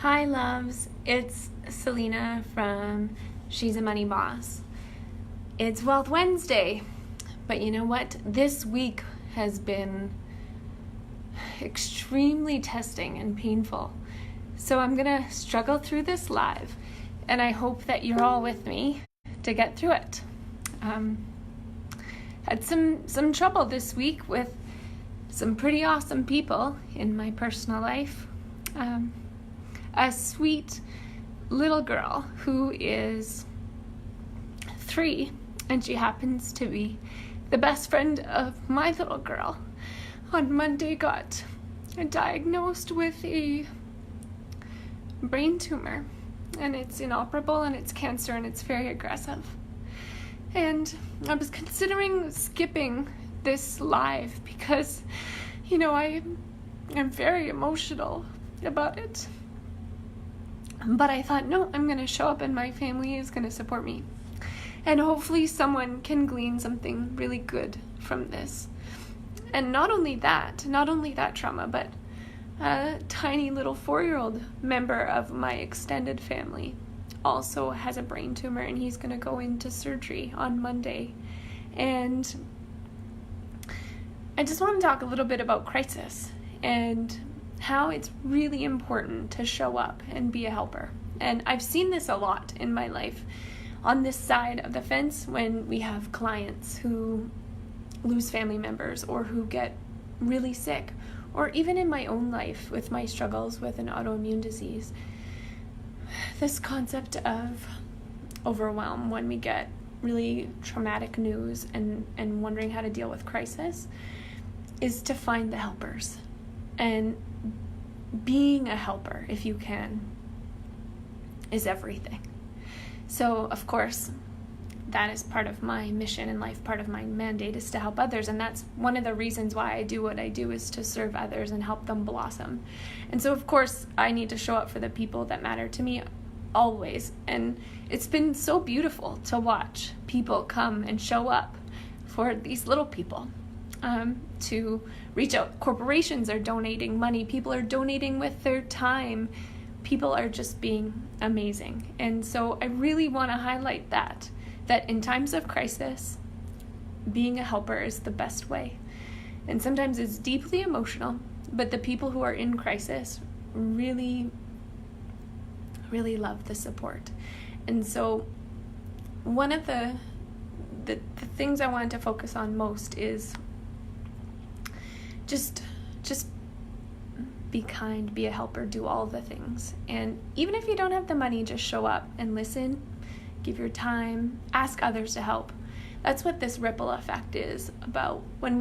Hi, loves. It's Selena from She's a Money Boss. It's Wealth Wednesday, but you know what? This week has been extremely testing and painful. So I'm going to struggle through this live, and I hope that you're all with me to get through it. Had some trouble this week with some pretty awesome people in my personal life. A sweet little girl who is 3, and she happens to be the best friend of my little girl, on Monday got diagnosed with a brain tumor, and it's inoperable, and it's cancer, and it's very aggressive. And I was considering skipping this live because, I'm very emotional about it. But I thought, no, I'm going to show up and my family is going to support me. And hopefully someone can glean something really good from this. And not only that trauma, but a tiny little 4-year-old member of my extended family also has a brain tumor, and he's going to go into surgery on Monday. And I just want to talk a little bit about crisis and how it's really important to show up and be a helper. And I've seen this a lot in my life on this side of the fence when we have clients who lose family members or who get really sick, or even in my own life with my struggles with an autoimmune disease. This concept of overwhelm when we get really traumatic news and wondering how to deal with crisis is to find the helpers. And being a helper, if you can, is everything. So, of course, that is part of my mission in life. Part of my mandate is to help others, and that's one of the reasons why I do what I do, is to serve others and help them blossom. And so, of course, I need to show up for the people that matter to me always. And it's been so beautiful to watch people come and show up for these little people. To reach out. Corporations are donating money. People are donating with their time. People are just being amazing. And so I really want to highlight that in times of crisis, being a helper is the best way. And sometimes it's deeply emotional, but the people who are in crisis really, really love the support. And so one of the things I wanted to focus on most is just be kind, be a helper, do all the things. And even if you don't have the money, just show up and listen, give your time, ask others to help. That's what this ripple effect is about. When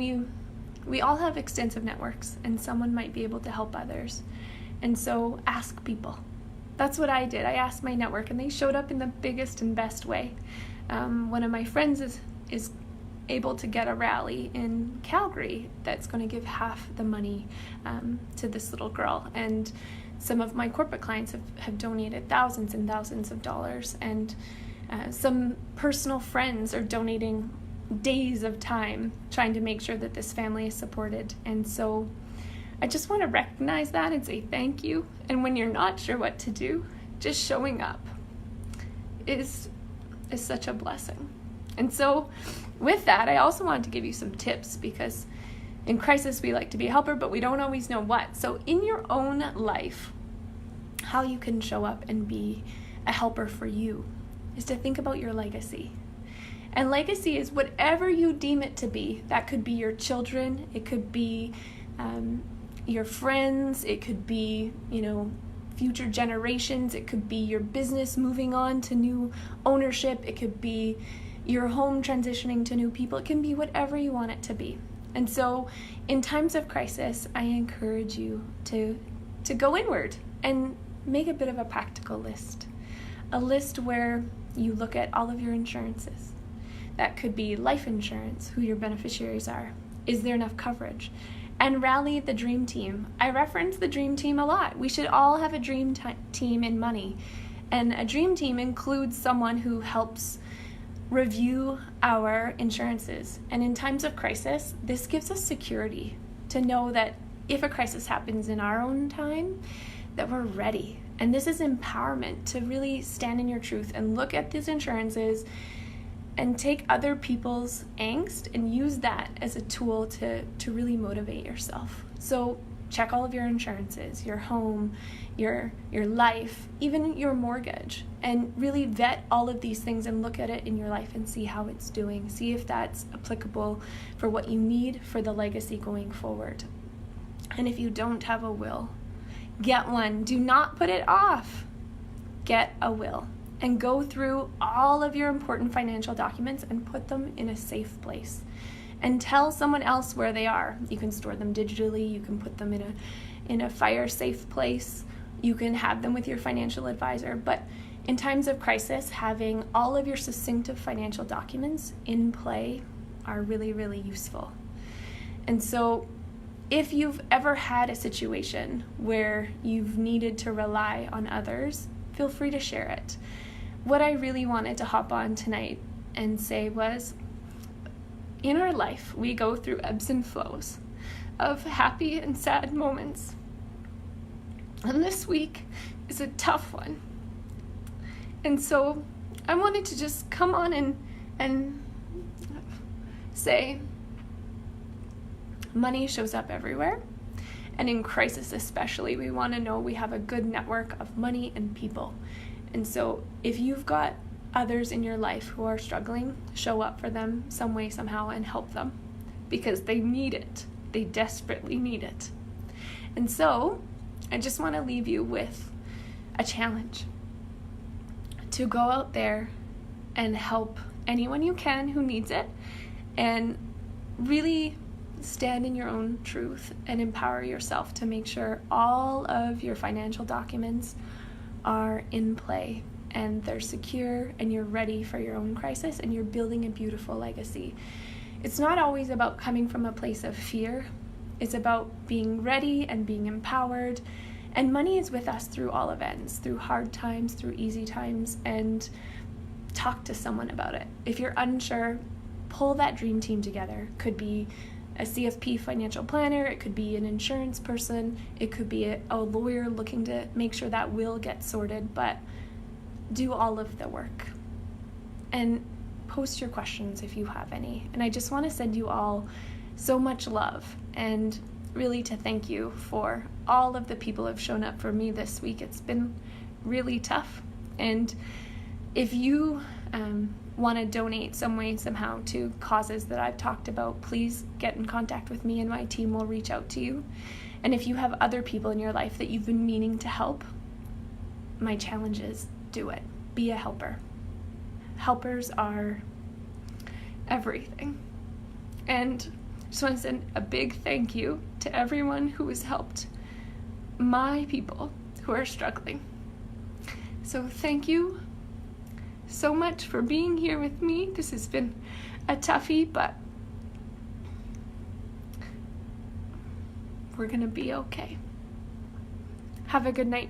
we all have extensive networks, and someone might be able to help others. And so ask people. That's what I did. I asked my network, and they showed up in the biggest and best way. One of my friends is able to get a rally in Calgary that's going to give half the money to this little girl. And some of my corporate clients have donated thousands and thousands of dollars. And some personal friends are donating days of time trying to make sure that this family is supported. And so I just want to recognize that and say thank you. And when you're not sure what to do, just showing up is such a blessing. And so with that, I also wanted to give you some tips, because in crisis we like to be a helper, but we don't always know what. So in your own life, how you can show up and be a helper for you is to think about your legacy. And legacy is whatever you deem it to be. That could be your children, it could be your friends, it could be, future generations, it could be your business moving on to new ownership, it could be your home transitioning to new people. It can be whatever you want it to be. And so in times of crisis, I encourage you to go inward and make a bit of a practical list. A list where you look at all of your insurances. That could be life insurance, who your beneficiaries are. Is there enough coverage? And rally the dream team. I reference the dream team a lot. We should all have a dream team in money. And a dream team includes someone who helps review our insurances. And in times of crisis, this gives us security to know that if a crisis happens in our own time, that we're ready. And this is empowerment to really stand in your truth and look at these insurances and take other people's angst and use that as a tool to really motivate yourself. So check all of your insurances, your home, your life, even your mortgage, and really vet all of these things and look at it in your life and see how it's doing. See if that's applicable for what you need for the legacy going forward. And if you don't have a will, get one. Do not put it off. Get a will and go through all of your important financial documents and put them in a safe place. And tell someone else where they are. You can store them digitally. You can put them in a fire-safe place. You can have them with your financial advisor. But in times of crisis, having all of your succinct financial documents in play are really, really useful. And so if you've ever had a situation where you've needed to rely on others, feel free to share it. What I really wanted to hop on tonight and say was, in our life, we go through ebbs and flows of happy and sad moments. And this week is a tough one. And so I wanted to just come on and say, money shows up everywhere. And in crisis especially, we want to know we have a good network of money and people. And so if you've got others in your life who are struggling, show up for them some way, somehow, and help them because they need it. They desperately need it. And so I just want to leave you with a challenge to go out there and help anyone you can who needs it and really stand in your own truth and empower yourself to make sure all of your financial documents are in play and they're secure and you're ready for your own crisis and you're building a beautiful legacy. It's not always about coming from a place of fear. It's about being ready and being empowered. And money is with us through all events, through hard times, through easy times, and talk to someone about it. If you're unsure, pull that dream team together. Could be a CFP financial planner, it could be an insurance person, it could be a lawyer looking to make sure that will get sorted, but do all of the work. And post your questions if you have any. And I just want to send you all so much love and really to thank you for all of the people who have shown up for me this week. It's been really tough. And if you want to donate some way, somehow to causes that I've talked about, please get in contact with me and my team will reach out to you. And if you have other people in your life that you've been meaning to help, my challenge is do it. Be a helper. Helpers are everything. And I just want to send a big thank you to everyone who has helped my people who are struggling. So thank you so much for being here with me. This has been a toughie, but we're gonna be okay. Have a good night.